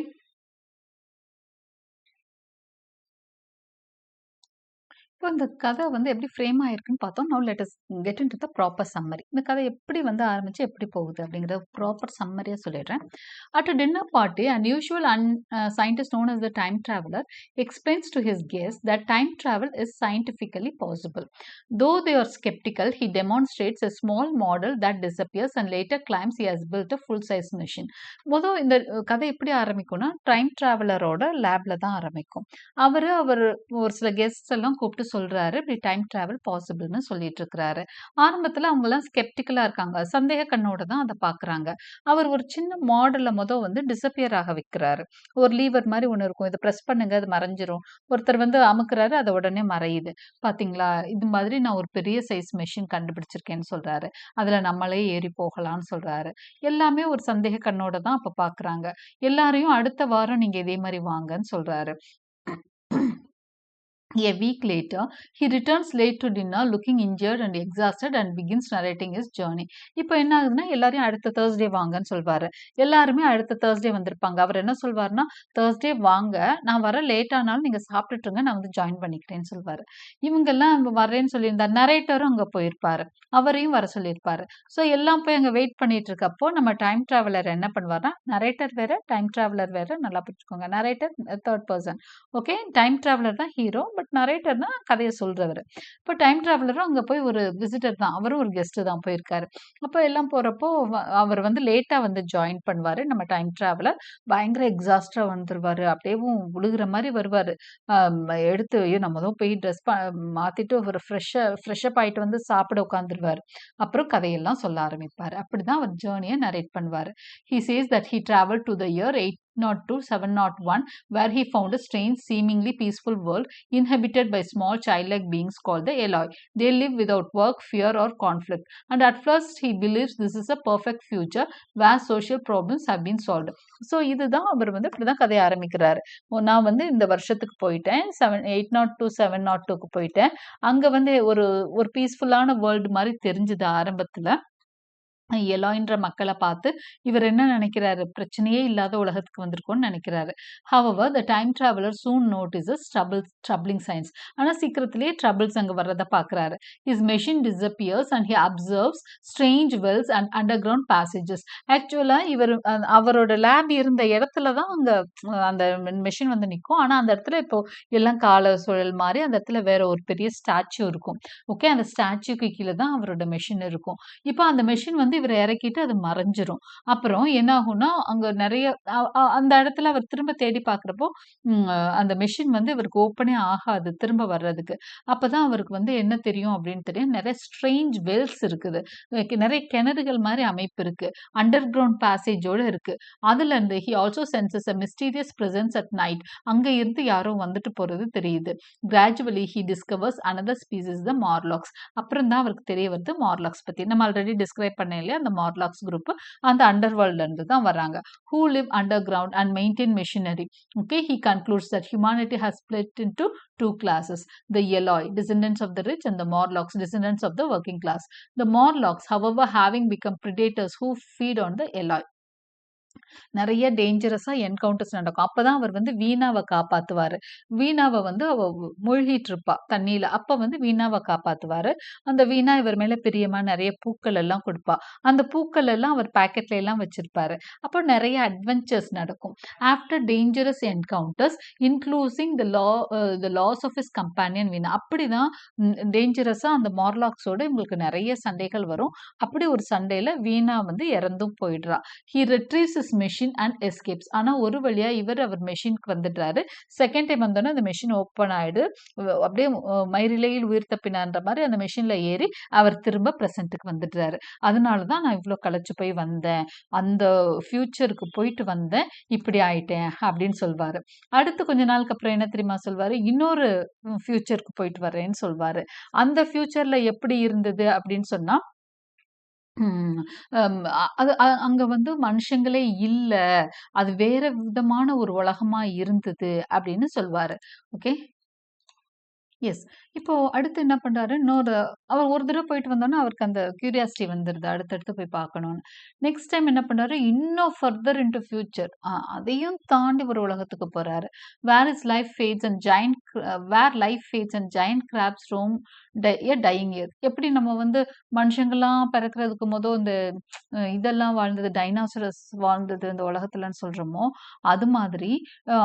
இப்போ இந்த கதை வந்து எப்படி ஃப்ரேம் ஆயிருக்குன்னு பார்த்தோம். Now let us get into the proper summary. இந்த கதை எப்படி வந்து ஆரம்பிச்சு எப்படி போகுது அப்படிங்கிற ப்ராப்பர் சம்மரியா சொல்லிடுறேன். At a dinner party, an unusual scientist known as the time traveler explains to his guests that time travel is scientifically possible. Though they are skeptical, he demonstrates a small model that disappears and later claims he has built a full-size machine. மொதல் இந்த கதை எப்படி ஆரம்பிக்கும்னா, டைம் டிராவலரோட லேப்ல தான் ஆரம்பிக்கும். அவர் ஒரு சில கெஸ்ட்ஸ் எல்லாம் கூப்பிட்டு சொல்றாரு. இப்படி டைம் டிராவல் பாசிபிள்னு சொல்லிட்டு இருக்கிறாரு. ஆரம்பத்துல அவங்கலாம் ஸ்கெப்டிக்கலா இருக்காங்க. சந்தேக கண்ணோட தான் அத பார்க்குறாங்க. அவர் ஒரு சின்ன மாடல்ல வந்து டிஸப்பியர் ஆக வைக்கிறாரு. ஒரு லீவர் மாரி ஒண்ணு இருக்கும். இத பிரஸ் பண்ணுங்க அது மறைஞ்சிரும். ஒருத்தர் வந்து அமுக்குறாரு, அது உடனே மறையுது. பார்த்தீங்களா? இது மாதிரி நான் ஒரு பெரிய சைஸ் மெஷின் கண்டுபிடிச்சிருக்கேன்னு சொல்றாரு. அதுல நம்மளே ஏறி போகலான்னு சொல்றாரு. எல்லாமே ஒரு சந்தேக கண்ணோட தான் அப்ப பார்க்குறாங்க. எல்லாரையும் அடுத்த வாரம் நீங்க இதே மாரி வாங்கன்னு சொல்றாரு. A week later, he returns late to dinner looking injured and exhausted and begins narrating his journey. இப்போ என்ன ஆகுதுன்னா, எல்லாரையும் அடுத்த Thursday வாங்கன்னு சொல்வாரு. எல்லாருமே அடுத்த Thursday வந்திருப்பாங்க. அவர் என்ன சொல்வாருன்னா, Thursday வாங்க, நான் வர லேட் ஆனாலும் நீங்க சாப்பிட்டுட்டுருங்க, நான் வந்து ஜாயின் பண்ணிக்கிறேன்னு சொல்வாரு. இவங்கெல்லாம் வரேன்னு சொல்லியிருந்தார். நரேட்டரும் அங்க போயிருப்பாரு. அவரையும் வர சொல்லியிருப்பாரு. ஸோ எல்லாம் போய் அங்க வெயிட் பண்ணிட்டு இருக்கப்போ, நம்ம டைம் டிராவலர் என்ன பண்ணுவார்னா, நரேட்டர் வேற, டைம் டிராவலர் வேற, நல்லா புரிஞ்சுக்கோங்க. Narrator 3rd person. Okay. Time traveller தான் ஹீரோ. பட் நரேட்டர்னா கதைய சொல்றவரு. இப்போ டைம் டிராவலரும் அங்க போய் ஒரு விசிட்டர் தான். அவரும் ஒரு கெஸ்ட் தான் போயிருக்காரு. அப்போ எல்லாம் போறப்போ அவர் வந்து லேட்டா வந்து ஜாயின் பண்ணுவாரு. நம்ம டைம் டிராவலர் பயங்கர எக்ஸாஸ்ட்டா வந்துருவாரு. அப்படியேவும் விழுகுற மாரி வருவாரு. எடுத்து ஐயோ! நம்ம தான் போய் ட்ரெஸ் மாத்திட்டு ஒரு ஃப்ரெஷ்அப் ஆயிட்டு வந்து சாப்பிட உட்காந்துருவாரு. அப்புறம் கதையெல்லாம் சொல்ல ஆரம்பிப்பாரு. அப்படிதான் அவர் ஜர்னிய நரேட் பண்ணுவாரு. He says that he traveled to the year 802 701 where he found a strange, seemingly peaceful world inhabited by small childlike beings called the Eloi. They live without work, fear, or conflict. And at first, he believes this is a perfect future where social problems have been solved. So இதுதான் அவர் வந்து இப்படிதான் கதையை ஆரம்பிக்கிறாரு. நான் வந்து இந்த வருஷத்துக்கு போயிட்டேன். 802 702க்கு போயிட்டேன். அங்க வந்து ஒரு ஒரு பீஸ்ஃபுல்லான வேர்ல்டு மாதிரி தெரிஞ்சுது ஆரம்பத்துல. எலாய்ன்ற மக்கள பார்த்து இவர் என்ன நினைக்கிறாரு? பிரச்சனையே இல்லாத உலகத்துக்கு வந்திருக்கோம்னு நினைக்கிறாரு. However, the time traveler soon notices troubling signs. ஆனா சீக்கிரத்திலேயே ட்ரபிள்ஸ் அங்க வர்றத பார்க்குறாரு. His machine disappears and he observes strange wells and underground passages. ஆக்சுவலா அவரோட லேப் இருந்த இடத்துல தான் அங்க அந்த மெஷின் வந்து நிக்கும். ஆனா அந்த இடத்துல இப்போ எல்லாம் கால சுழல் மாறி அந்த இடத்துல வேற ஒரு பெரிய ஸ்டாச்சு இருக்கும். ஓகே. அந்த ஸ்டாச்சுக்கு கீழ தான் அவரோட மெஷின் இருக்கும். இப்போ அந்த மெஷின் வந்து இவர இறக்கிட்டு அது மறைஞ்சிரும். அப்புறம் என்ன ஆகும்னா, அங்க நெறைய அ அ அந்த இடத்துல அவர் திரும்ப தேடி பார்க்குறப்போ, ம் அந்த மெஷின் வந்து இவருக்கு ஓப்பனே ஆகாது திரும்ப வர்றதுக்கு. அப்பதான் அவருக்கு வந்து என்ன தெரியும் அப்படின்னு தெரியும். நெறைய ஸ்ட்ரேஞ்ச் வெல்ஸ் இருக்குது. நெறைய கிணறுகள் மாரி அமைப்பு இருக்கு. அண்டர் கிரவுண்ட் பேசேஜோட இருக்கு. அதுலருந்து he also senses a mysterious presence at night. அங்க இருந்து யாரோ வந்துட்டு போறது தெரியுது. Gradually he discovers another species the Morlocks. அப்புறம் தான் அவருக்கு தெரிய வருது மார்லாக்ஸ் பத்தி. நம்ம ஆல்ரெடி டிஸ்கிரைப் பண்ணேன் இல்லையா? அந்த மார்லாக்ஸ் குரூப் அந்த அண்டர் வேர்ல்ட்ல இருந்து தான் வராங்க. Who live underground and maintain machinery. Okay, he concludes that humanity has split into two classes: the Eloi, descendants of the rich, and the Morlocks, descendants of the working class. The Morlocks, however, having become predators who feed on the Eloi. நிறைய டேஞ்சரஸா என்கவுண்டர்ஸ் நடக்கும். அப்பதான் அவர் வந்து வீணாவ காப்பாத்துவாரு. வீணாவ வந்து அவ மூழ்கிட்டு இருப்பா தண்ணீல. அப்ப வந்து வீணாவ காப்பாத்துவாரு. அந்த வீணா இவர் மேல பிரியமா நிறைய பூக்கள் எல்லாம் கொடுப்பா. அந்த பூக்கள் எல்லாம் அவர் பாக்கெட்ல எல்லாம் வச்சிருப்பாரு. அப்போ நிறைய அட்வென்ச்சர்ஸ் நடக்கும். After dangerous encounters including the loss of his companion Weena. அப்படிதான் டேஞ்சரஸா அந்த மார்லாக்ஸோட இவங்களுக்கு நிறைய சண்டைகள் வரும். அப்படி ஒரு சண்டையில வீணா வந்து இறந்தும் போயிடுறா. He retrieves his is machine and escapes. ஆனா ஒரு வழியா அவர் மெஷினுக்கு வந்துட்டாரு. செகண்ட் டைம் வந்தோனே அந்த மெஷின் ஓப்பன் ஆயிடு. அப்படியே மயிரிழையில் உயிர் தப்பினான்ற மாரி அந்த மெஷின்ல ஏறி அவர் திரும்ப பிரசன்ட்க்கு வந்துட்டாரு. அதனால தான் நான் இவ்ளோ களைச்சு போய் வந்தேன். அந்த ஃபியூச்சருக்கு போயிட்டு வந்தேன். இப்படி ஆயிட்டேன் அப்படின்னு சொல்வாரு. அடுத்து கொஞ்ச நாளுக்கு அப்புறம் என்ன தெரியுமா சொல்வாரு? இன்னொரு ஃபியூச்சருக்கு போயிட்டு வரேன்னு சொல்வாரு. அந்த ஃபியூச்சர்ல எப்படி இருந்தது அப்படின்னு சொன்னா, ம். அது அங்க வந்து மனுஷங்களே இல்ல. அது வேற விதமான ஒரு உலகமா இருந்தது அப்படின்னு சொல்வாரு. ஓகே. எஸ். இப்போ அடுத்து என்ன பண்றாரு, அவர் ஒரு தடவ போயிட்டு வந்தோனே, அவருக்கு அந்த கியூரியாசிட்டி வந்துருது. அடுத்தடுத்து போய் பார்க்கணும்னு. நெக்ஸ்ட் டைம் என்ன பண்றாரு, இன்னும் ஃபர்தர் இன்டோ ஃபியூச்சர் அதையும் தாண்டி ஒரு உலகத்துக்கு போறாரு. Where is life fades and giant where life fades and giant crabs roam dying earth. எப்படி நம்ம வந்து மனுஷங்கள்லாம் பிறக்கிறதுக்கு இந்த இதெல்லாம் வாழ்ந்தது, டைனோசரஸ் வாழ்ந்தது இந்த உலகத்துலன்னு சொல்றோமோ, அது மாதிரி அ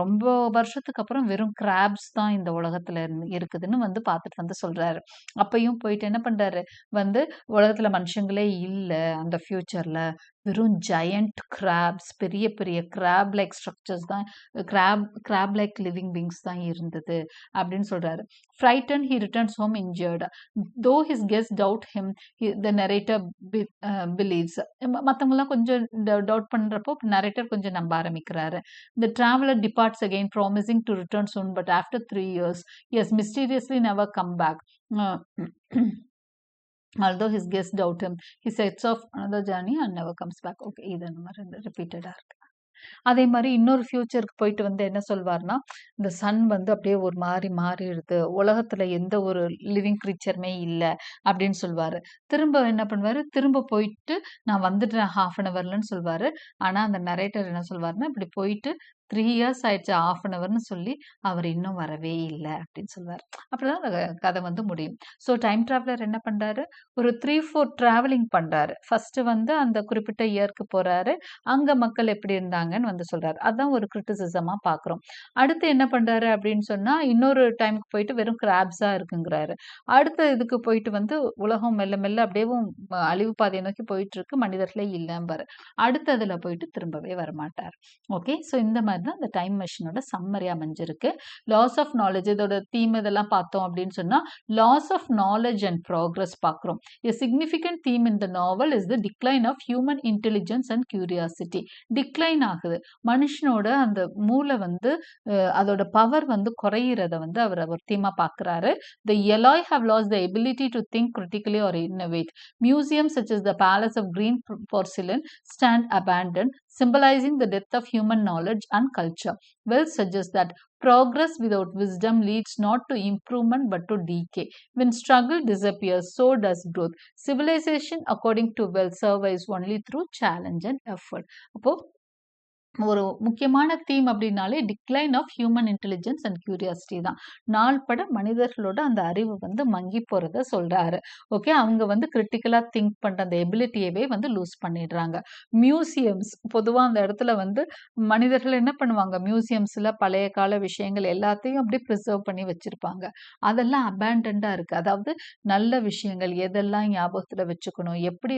ரொம்ப வருஷத்துக்கு அப்புறம் வெறும் கிராப்ஸ் தான் இந்த உலகத்துல இருக்குதுன்னு வந்து பார்த்துட்டு வந்து சொல்றாரு. அப்பயும் போயிட்டு என்ன பண்றாரு, வந்து உலகத்துல மனுஷங்களே இல்ல அந்த ஃபியூச்சர்ல. வெறும் ஜயன்ட் கிராப்ஸ், பெரிய பெரிய கிராப் லைக் ஸ்ட்ரக்சர்ஸ் தான், கிராப் லைக் லிவிங் பீயிங்ஸ் தான் இருந்தது அப்படின்னு சொல்றாரு. Frightened he returns home injured. Though his guest doubt him, the narrator believes. மத்தவங்கலாம் கொஞ்சம் டவுட் பண்றப்போ நரேட்டர் கொஞ்சம் நம்ப ஆரம்பிக்கிறாரு. The traveler departs again, promising to return soon, but after 3 years, he has mysteriously never come back. Uh, although his guests doubt him, he sets off another journey and never comes back. Okay, இது அந்த மாதிரி ரிப்பீட்டடா இருக்கு. அதே மாரி இன்னொரு ஃபியூச்சருக்கு போயிட்டு வந்து என்ன சொல்வார்ன்னா, இந்த சன் வந்து அப்படியே ஒரு மாறி மாறிடுது. உலகத்துல எந்த ஒரு லிவிங் கிரீச்சருமே இல்ல அப்படின்னு சொல்வாரு. திரும்ப என்ன பண்ணுவாரு, திரும்ப போயிட்டு நான் வந்துட்டேன் 1/2 அன் ஹவர்லன்னு சொல்வாரு. ஆனா அந்த நரேட்டர் என்ன சொல்வாருன்னா, இப்படி போயிட்டு 3 இயர்ஸ் ஆயிடுச்சு 1/2 அன் ஹவர்ன்னு சொல்லி அவர் இன்னும் வரவே இல்ல அப்படின்னு சொல்வாரு. அப்படிதான் அந்த கதை வந்து முடியும். ஸோ டைம் டிராவலர் என்ன பண்றாரு, ஒரு 3, 4 டிராவலிங் பண்றாரு. ஃபர்ஸ்ட் வந்து அந்த குறிப்பிட்ட இயர்க்கு போறாரு. அங்க மக்கள் எப்படி இருந்தாங்கன்னு வந்து சொல்றாரு. அதான் ஒரு கிரிட்டிசிசமா பார்க்குறோம். அடுத்து என்ன பண்றாரு அப்படின்னு சொன்னா, இன்னொரு டைமுக்கு போயிட்டு வெறும் கிராப்ஸா இருக்குங்கிறாரு. அடுத்த இதுக்கு போயிட்டு வந்து உலகம் மெல்ல மெல்ல அப்படியேவும் அழிவு பாதையை நோக்கி போயிட்டு இருக்கு. மனிதர்களே இல்லம்பாரு. அடுத்ததுல போயிட்டு திரும்பவே வரமாட்டார். ஓகே. ஸோ இந்த மாதிரி தான் இந்த டைம் மெஷினோட சம்மரி அமைஞ்சிருக்கு. லாஸ் ஆஃப் நாலேட்ஜ் இதோட தீம் இதெல்லாம் பார்த்தோம் அப்படின்னு சொன்னா, loss of knowledge and progress பார்க்குறோம். A significant theme in the novel is the decline of human intelligence and curiosity. Decline ஆகுது. மனுஷனோட அந்த மூளை வந்து அதோட பவர் வந்து குறையிறத வந்து அவர் ஒரு தீமா பார்க்குறாரு. The Eloi have lost the ability to think critically or innovate. Museums such as the Palace of Green Porcelain stand abandoned, symbolizing the death of human knowledge and culture. Wells suggests that progress without wisdom leads not to improvement but to decay. When struggle disappears, so does growth. Civilization, according to Wells, survives only through challenge and effort. அப்போ ஒரு முக்கியமான தீம் அப்படின்னாலே decline of human intelligence and curiosity தான். நாள்பட மனிதர்களோட அந்த அறிவு வந்து மங்கி போறத சொல்றாரு. ஓகே. அவங்க வந்து கிரிட்டிக்கலா திங்க் பண்ற அந்த எபிலிட்டியவே வந்து லூஸ் பண்ணிடுறாங்க. மியூசியம்ஸ் பொதுவா அந்த இடத்துல வந்து மனிதர்கள் என்ன பண்ணுவாங்க, மியூசியம்ஸ்ல பழைய கால விஷயங்கள் எல்லாத்தையும் அப்படியே ப்ரிசர்வ் பண்ணி வச்சிருப்பாங்க. அதெல்லாம் அபேண்டன்டா இருக்கு. அதாவது நல்ல விஷயங்கள் எதெல்லாம் ஞாபகத்துல வச்சுக்கணும், எப்படி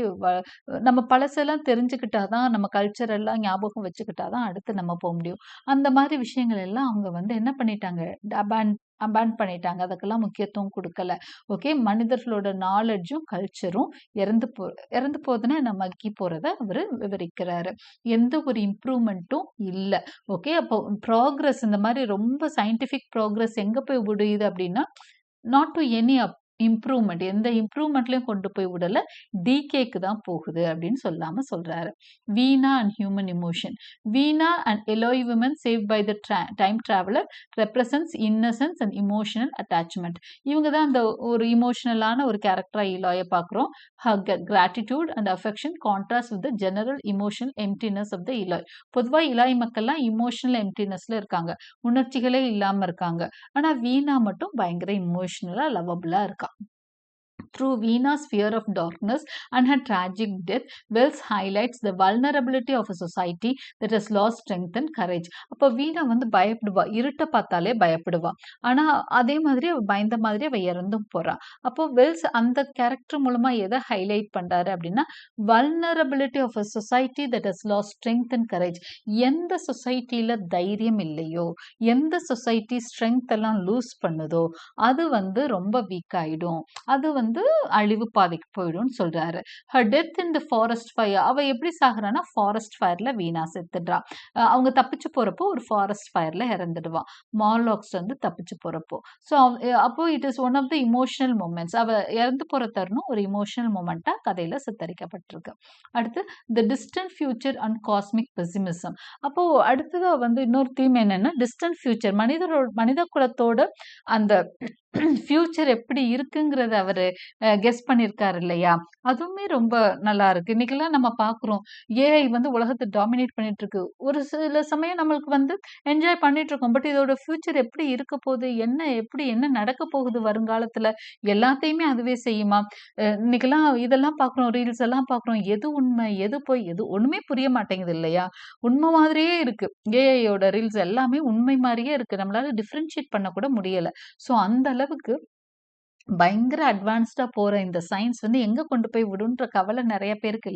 நம்ம பழசெல்லாம் தெரிஞ்சுக்கிட்டாதான், நம்ம கல்ச்சர் எல்லாம் ஞாபகம் வச்சுக்கிட்டாதான் அடுத்து நம்ம போக முடியும். அந்த மாதிரி விஷயங்கள் எல்லாம் அவங்க வந்து என்ன பண்ணிட்டாங்க, அபாண்ட் பண்ணிட்டாங்க. அதுக்கெல்லாம் முக்கியத்துவம் கொடுக்கல. ஓகே. மனிதர்களோட நாலேஜும் கல்ச்சரும் இறந்து போதுன்னா நம்ம மக்கி போறத அவரு விவரிக்கிறாரு. எந்த ஒரு இம்ப்ரூவ்மெண்ட்டும் இல்ல. ஓகே. அப்போ ப்ராக்ரஸ் இந்த மாதிரி ரொம்ப சயின்டிபிக் ப்ராக்ரஸ் எங்க போய் விடுயுது அப்படின்னா, நாட் டு எனி இம்ப்ரூவ்மெண்ட், எந்த இம்ப்ரூவ்மெண்ட்லயும் கொண்டு போய் விடல, டிகேக்கு தான் போகுது அப்படின்னு சொல்லாம சொல்றாரு. Weena and human emotion. Weena and Eloi women save by the time traveller represents innocence and emotional attachment. இவங்க தான் அந்த ஒரு இமோஷனலான ஒரு கேரக்டரா இலாய பார்க்குறோம். Gratitude and affection contrast with the general emotional emptiness of the Eloi. பொதுவாக இலாய் மக்கள்லாம் இமோஷனல் எம்டினஸ்ல இருக்காங்க, உணர்ச்சிகளே இல்லாம இருக்காங்க. ஆனா வீணா மட்டும் பயங்கர இமோஷனலா லவபிளா இருக்கா. Through Veena's fear of darkness and her tragic death, Wells highlights the vulnerability of a society that has lost strength and courage. அப்போ வீணா வந்து பயப்படுவா, இருட்ட பார்த்தாலே பயப்படுவா. ஆனா அதே மாதிரி அவ பயந்த மாதிரி அவ இறந்தும் போறா. அப்போ வெல்ஸ் அந்த கேரக்டர் மூலமா எதை ஹைலைட் பண்றாரு அப்படின்னா, vulnerability of a society that has lost strength and courage. எந்த சொசைட்டில தைரியம் இல்லையோ, எந்த சொசைட்டி ஸ்ட்ரென்த் எல்லாம் லூஸ் பண்ணுதோ, அது வந்து ரொம்ப வீக் ஆயிடும், அது வந்து அழிவு பாதைக்கு போயிடும்னு சொல்றாரு. her death in the forest fire, அவ எப்படி சாகுறான்னா ஃபாரஸ்ட் ஃபயர்ல வீணா செத்துடுறா. அவங்க தப்பிச்சு போறப்போ ஒரு ஃபாரஸ்ட் ஃபயர்ல இறந்துடுவா, மார்லாக்ஸ் வந்து தப்பிச்சு போறப்போ. ஸோ அப்போ it is one of the emotional moments. அவ இறந்து போற தருணம் ஒரு இமோஷனல் மூமெண்டா கதையில சித்தரிக்கப்பட்டிருக்கு. அடுத்து the distant future and cosmic pessimism. அப்போ அடுத்ததா வந்து இன்னொரு தீம் என்னன்னா டிஸ்டன்ட் ஃபியூச்சர், மனித குலத்தோட அந்த ஃபியூச்சர் எப்படி இருக்குங்கிறத அவரு கெஸ் பண்ணியிருக்காரு இல்லையா, அதுவுமே ரொம்ப நல்லா இருக்கு. இன்னைக்கெல்லாம் நம்ம பார்க்குறோம் ஏஐ வந்து உலகத்தை டாமினேட் பண்ணிட்டு இருக்கு. ஒரு சில சமயம் நம்மளுக்கு வந்து என்ஜாய் பண்ணிட்டு இருக்கோம். பட் இதோட ஃபியூச்சர் எப்படி இருக்க போகுது, என்ன நடக்க போகுது வருங்காலத்துல, எல்லாத்தையுமே அதுவே செய்யுமா? இன்னைக்கெல்லாம் இதெல்லாம் பார்க்குறோம், ரீல்ஸ் எல்லாம் பார்க்குறோம், எது உண்மை எது போய் எது ஒண்ணுமே புரிய மாட்டேங்குது இல்லையா? உண்மை மாதிரியே இருக்கு, ஏஐயோட ரீல்ஸ் எல்லாமே உண்மை மாதிரியே இருக்கு, நம்மளால டிஃபரன்ஷியேட் பண்ண கூட முடியல. ஸோ அந்த அளவுக்கு பயங்கர அட்வான்ஸ்டா போற இந்த சயின்ஸ் வந்து எங்க கொண்டு போய் விடுன்ற கவலை நிறைய பேருக்கு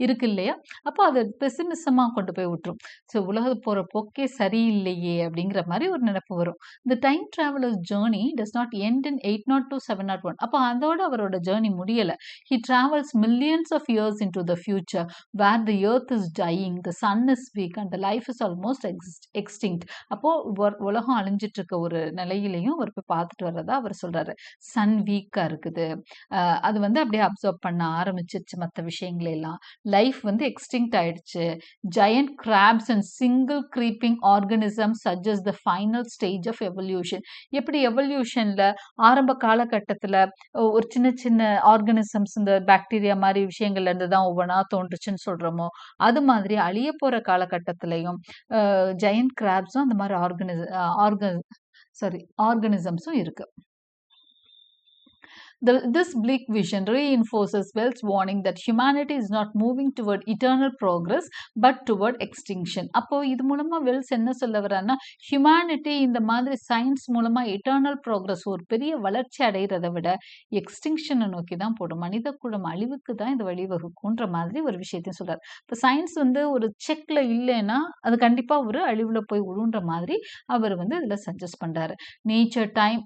இருக்கு இல்லையா? அப்போ அது பெசிமிசமா கொண்டு போய் விட்டுரும். ஸோ உலகம் போற போக்கே சரியில்லையே அப்படிங்கிற மாதிரி ஒரு நினைப்பு வரும். இந்த time travellers journey does not end in 802 701. அப்போ அதோட அவரோட ஜேர்னி முடியல. He travels millions of years into the future where the earth is dying, the sun is weak and the life is almost extinct. அப்போ உலகம் அழிஞ்சிட்டு இருக்க ஒரு நிலையிலையும் அவர் போய் பார்த்துட்டு வர்றதா அவர் சொல்றாரு. சன் வீக்கா இருக்குது, அது வந்து அப்படியே அப்சர்வ் பண்ண ஆரம்பிச்சிருச்சு மற்ற விஷயங்களை எல்லாம், லைஃப் வந்து எக்ஸ்டிங்க்ட் ஆயிடுச்சு. Giant crabs and single creeping organism சஜஸ் the final stage of evolution. எப்படி எவல்யூஷன்ல ஆரம்ப காலகட்டத்துல ஒரு சின்ன சின்ன ஆர்கனிசம்ஸ், இந்த பாக்டீரியா மாதிரி விஷயங்கள்ல இருந்து தான் ஒவ்வொன்றா தோன்றுச்சுன்னு சொல்றோமோ, அது மாதிரி அழிய போற காலகட்டத்திலையும் ஜெயண்ட் கிராப்ஸும் அந்த மாதிரி ஆர்கனிசம்ஸும் இருக்கு. This bleak vision reinforces Wells' warning that humanity is not moving toward eternal progress but toward extinction. அப்போ இது மூலமா வெல்ஸ் என்ன சொல்ல வர்றாருன்னா, ஹியூமனிட்டி இந்த மாதிரி சயின்ஸ் மூலமா எட்டர்னல் ப்ரோக்ரஸ், ஒரு பெரிய வளர்ச்சி அடைகிறத விட எக்ஸ்டிங்ஷனை நோக்கி தான் போடும், மனித குலம் அழிவுக்கு தான் இது வழிவகுக்குன்ற மாதிரி ஒரு விஷயத்தையும் சொல்றாரு. இப்போ சயின்ஸ் வந்து ஒரு செக்ல இல்லைன்னா அது கண்டிப்பா ஒரு அழிவுல போய் விழுன்ற மாதிரி அவர் வந்து இதுல சஜஸ்ட் பண்றாரு. Nature, time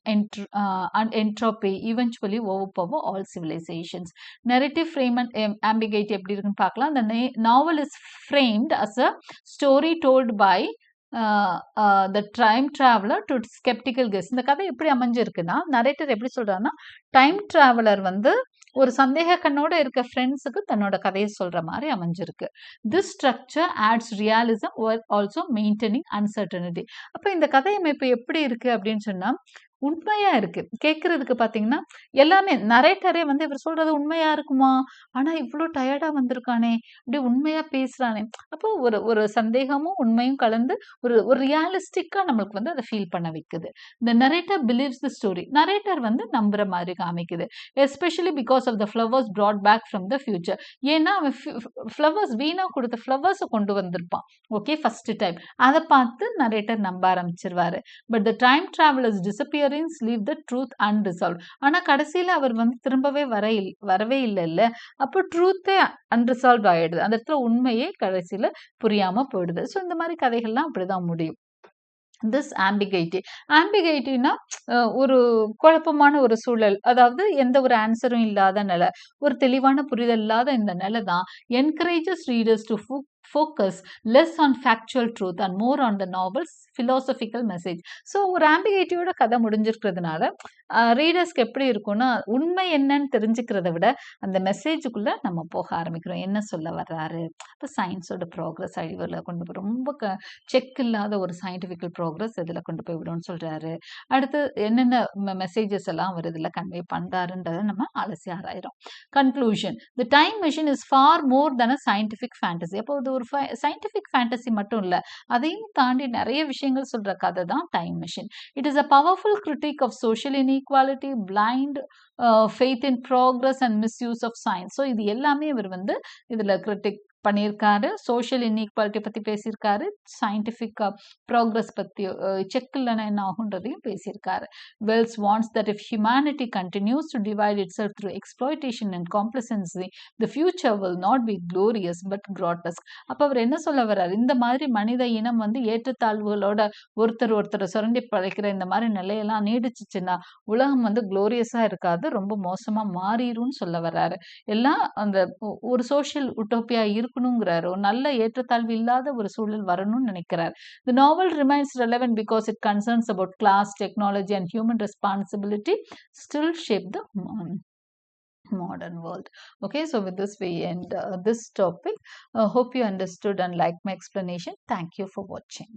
and entropy eventually overpower all civilizations. Narrative frame and ambiguity எப்படி இருக்குன்னு பார்க்கலாம். The novel is framed as a story told by the time traveler to skeptical guess. இந்த கதை எப்படி அமைஞ்சிருக்குன்னா, நரேட்டர் எப்படி சொல்றாருன்னா, டைம் டிராவலர் வந்து ஒரு சந்தேக கண்ணோட இருக்க ஃப்ரெண்ட்ஸுக்கு தன்னோட கதையை சொல்ற மாதிரி அமைஞ்சிருக்கு. This structure adds realism also maintaining uncertainty. அப்போ இந்த கதை அமைப்பு எப்படி இருக்கு அப்படின்னு சொன்னா உண்மையா இருக்கு. கேட்கறதுக்கு பாத்தீங்கன்னா எல்லாமே நரேட்டரே வந்து இவர் சொல்றது உண்மையா இருக்குமா, ஆனா இவ்வளவு டயர்டா வந்திருக்கானே, அப்படி உண்மையா பேசுறானே. அப்போ ஒரு சந்தேகமும் உண்மையும் கலந்து ஒரு ரியலிஸ்டிக்கா நம்மளுக்கு வந்து அதை ஃபீல் பண்ண வைக்குது. இந்த narrator believes the story, narrator வந்து நம்புற மாதிரி காமிக்குது. Especially because of the flowers brought back from the future. ஏன்னா அவன் ஃப்ளவர்ஸ், வீணா கொடுத்த ஃப்ளவர்ஸை கொண்டு வந்திருப்பான், ஓகே, ஃபர்ஸ்ட் டைம். அதை பார்த்து நரேட்டர் நம்ப ஆரம்பிச்சிருவாரு. But the time travellers disappear leave the truth unresolved. ஆனா கடைசியில அவர் வந்து திரும்பவே வரவே இல்லைல்ல, அப்போ ட்ரூத்தே அன்ரிசால்வ் ஆயிடுது, அந்த இடத்துல உண்மையே கடைசியில புரியாம போயிடுது. ஸோ இந்த மாதிரி கதைகள்லாம் அப்படிதான் முடியும். திஸ் ஆம்பிகைட்டினா ஒரு குழப்பமான ஒரு சூழல், அதாவது எந்த ஒரு ஆன்சரும் இல்லாத நிலை, ஒரு தெளிவான புரிதல் இல்லாத இந்த நிலை தான் encourages readers to focus less on factual truth and more on the novel's philosophical message. So ஒரு ஆம்பிகைட்டியோட கதை முடிஞ்சிருக்கிறதுனால ரீடர்ஸ்க்கு எப்படி இருக்கும்னா, உண்மை என்னன்னு தெரிஞ்சுக்கிறத விட அந்த மெசேஜுக்குள்ள நம்ம போக ஆரம்பிக்கிறோம், என்ன சொல்ல வர்றாரு. இப்போ சயின்ஸோட ப்ரோக்ரஸ் அழிவில் கொண்டு போய் ரொம்ப செக் இல்லாத ஒரு சயின்டிஃபிக்கல் ப்ரோக்ரஸ் இதில் கொண்டு போய் விடும்னு சொல்றாரு. அடுத்து என்னென்ன மெசேஜஸ் எல்லாம் அவர் இதில் கன்வே பண்றாருன்றதை நம்ம அலசி ஆராயிரும். Conclusion, the time machine is far more than a scientific fantasy. அப்போ இது ஒரு சயின்டிஃபிக் ஃபேண்டசி மட்டும் இல்ல. அதையும் தாண்டி நெறைய விஷயங்கள் சொல்ற கதை தான் time machine. It is a powerful critique of social inequality, blind faith in progress and misuse of science. So இது எல்லாமே இவர் வந்து இதுல கிரிட்டிக் பண்ணியிருக்காரு. சோஷியல் இன்ஈக்வாலிட்டி பத்தி பேசியிருக்காரு. சயின்டிஃபிக் ப்ராக்ரஸ் பத்தி செக் இல்லைன்னா என்ன ஆகுன்றதையும் பேசியிருக்காரு. Wells wants that if humanity continues to divide itself through exploitation and complacency the future will not be glorious but grotesque. அப்போ அவர் என்ன சொல்ல வர்றாரு, இந்த மாதிரி மனித இனம் வந்து ஏற்றத்தாழ்வுகளோட ஒருத்தர் சுரண்டி பழைக்கிற இந்த மாதிரி நிலையெல்லாம் நீடிச்சுச்சுன்னா உலகம் வந்து குளோரியஸா இருக்காது, ரொம்ப மோசமா மாறிடும்னு சொல்ல வர்றாரு. எல்லாம் அந்த ஒரு சோஷியல் உட்டோப்பியா இருக்கணுங்கிறாரு. ஒரு நல்ல ஏற்றத்தாழ்வு இல்லாத ஒரு சூழல் வரணும்னு நினைக்கிறார். The novel remains relevant because it concerns about class, technology and human responsibility still shape the modern world. Okay, so with this we end this topic. Hope you understood and liked my explanation. Thank you for watching.